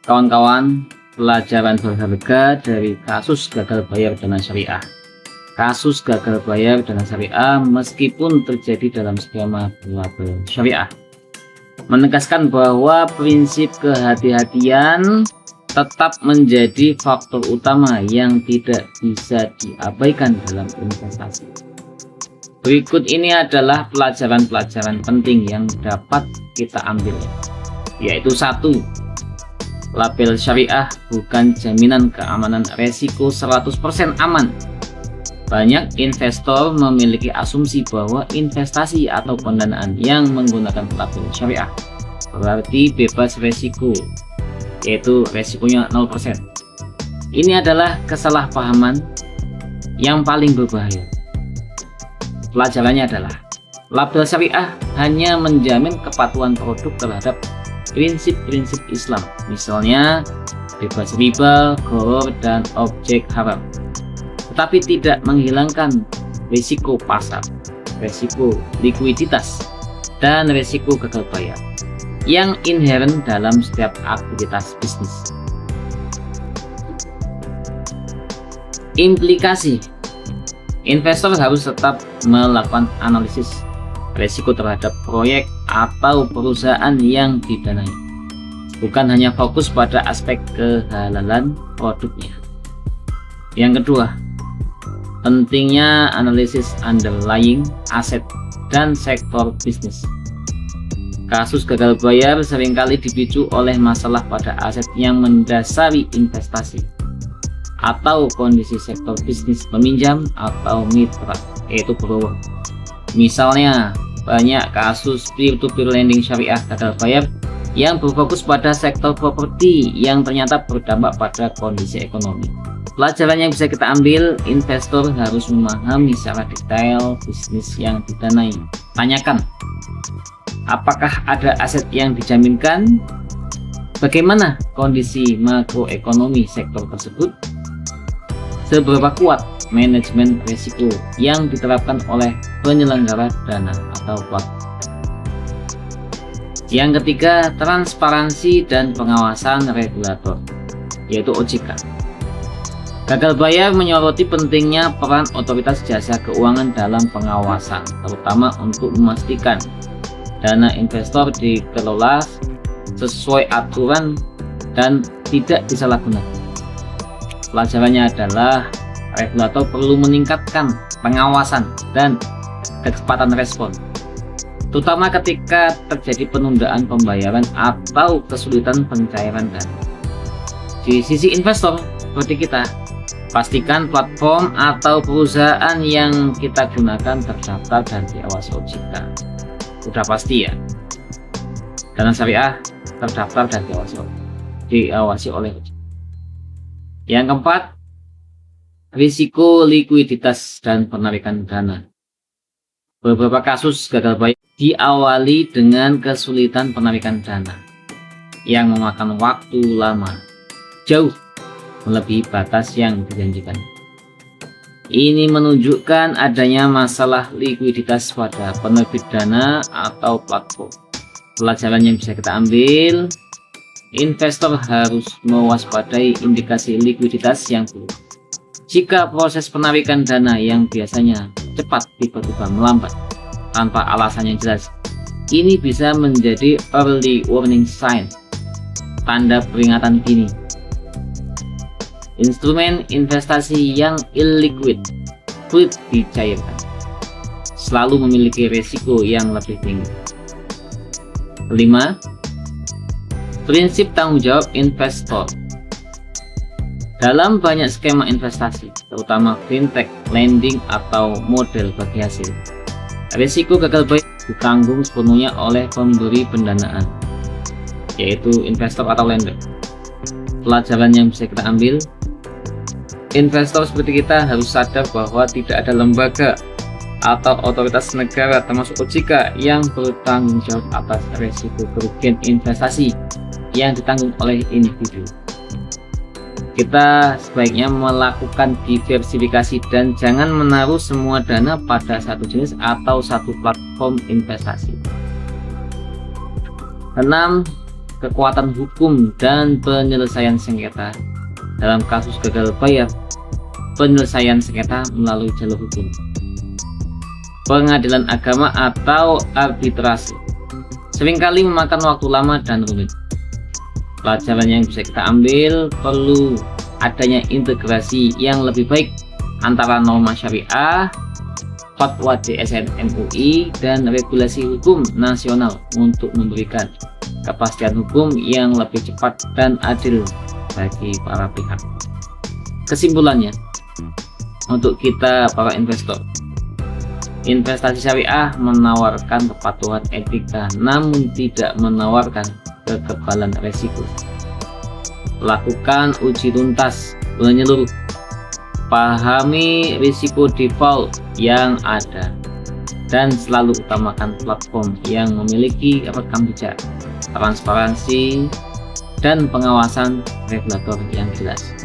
Kawan-kawan, pelajaran berharga dari kasus gagal bayar dana syariah. Kasus gagal bayar dana syariah meskipun terjadi dalam skema berlabel syariah, menegaskan bahwa prinsip kehati-hatian tetap menjadi faktor utama yang tidak bisa diabaikan dalam investasi. Berikut ini adalah pelajaran-pelajaran penting yang dapat kita ambil, yaitu 1. Label syariah bukan jaminan keamanan resiko 100% aman. Banyak investor memiliki asumsi bahwa investasi atau pendanaan yang menggunakan label syariah berarti bebas resiko, yaitu resikonya 0%. Ini adalah kesalahpahaman yang paling berbahaya. Pelajarannya adalah label syariah hanya menjamin kepatuhan produk terhadap prinsip-prinsip Islam, misalnya bebas riba, gharar, dan objek haram, tetapi tidak menghilangkan risiko pasar, risiko likuiditas, dan risiko gagal bayar yang inheren dalam setiap aktivitas bisnis. Implikasi: investor harus tetap melakukan analisis risiko terhadap proyek atau perusahaan yang didanai, bukan hanya fokus pada aspek kehalalan produknya. Yang kedua, pentingnya analisis underlying aset dan sektor bisnis. Kasus gagal bayar seringkali dipicu oleh masalah pada aset yang mendasari investasi atau kondisi sektor bisnis peminjam atau mitra, yaitu borrower. Misalnya, banyak kasus peer-to-peer lending syariah gagal bayar yang berfokus pada sektor properti yang ternyata berdampak pada kondisi ekonomi. Pelajaran yang bisa kita ambil: investor harus memahami secara detail bisnis yang didanai. Tanyakan, apakah ada aset yang dijaminkan? Bagaimana kondisi makroekonomi sektor tersebut? Seberapa kuat manajemen risiko yang diterapkan oleh penyelenggara dana atau platform? Yang ketiga, transparansi dan pengawasan regulator, yaitu OJK. Gagal bayar menyoroti pentingnya peran otoritas jasa keuangan dalam pengawasan, terutama untuk memastikan dana investor dikelola sesuai aturan dan tidak disalahgunakan. Pelajarannya adalah regulator perlu meningkatkan pengawasan dan kecepatan respon, terutama ketika terjadi penundaan pembayaran atau kesulitan pencairan dana. Di sisi investor seperti kita, pastikan platform atau perusahaan yang kita gunakan terdaftar dan diawasi OJK. Udah pasti ya, dana syariah terdaftar dan diawasi oleh OJK. Yang keempat, risiko likuiditas dan penarikan dana. Beberapa kasus gagal bayar diawali dengan kesulitan penarikan dana yang memakan waktu lama, jauh melebihi batas yang dijanjikan. Ini menunjukkan adanya masalah likuiditas pada penerbit dana atau platform. Pelajaran yang bisa kita ambil: investor harus mewaspadai indikasi likuiditas yang buruk. Jika proses penarikan dana yang biasanya cepat tiba-tiba melambat tanpa alasan yang jelas, ini bisa menjadi early warning sign, tanda peringatan dini. Instrumen investasi yang illiquid, sulit dicairkan, selalu memiliki risiko yang lebih tinggi. Kelima, prinsip tanggung jawab investor. Dalam banyak skema investasi, terutama fintech, lending, atau model bagi hasil, risiko gagal bayar ditanggung sepenuhnya oleh pemberi pendanaan, yaitu investor atau lender. Pelajaran yang bisa kita ambil: investor seperti kita harus sadar bahwa tidak ada lembaga atau otoritas negara termasuk OJK yang bertanggung jawab atas risiko kerugian investasi yang ditanggung oleh individu. Kita sebaiknya melakukan diversifikasi dan jangan menaruh semua dana pada satu jenis atau satu platform investasi. 6. kekuatan hukum dan penyelesaian sengketa. Dalam kasus gagal bayar, penyelesaian sengketa melalui jalur hukum, pengadilan agama atau arbitrase seringkali memakan waktu lama dan rumit. Pelajaran yang bisa kita ambil, perlu adanya integrasi yang lebih baik antara norma syariah, fatwa DSN MUI, dan regulasi hukum nasional untuk memberikan kepastian hukum yang lebih cepat dan adil bagi para pihak. Kesimpulannya, untuk kita para investor, investasi syariah menawarkan kepatuhan etika namun tidak menawarkan kekebalan resiko. Lakukan uji tuntas menyeluruh, pahami risiko default yang ada, dan selalu utamakan platform yang memiliki rekam jejak, transparansi, dan pengawasan regulator yang jelas.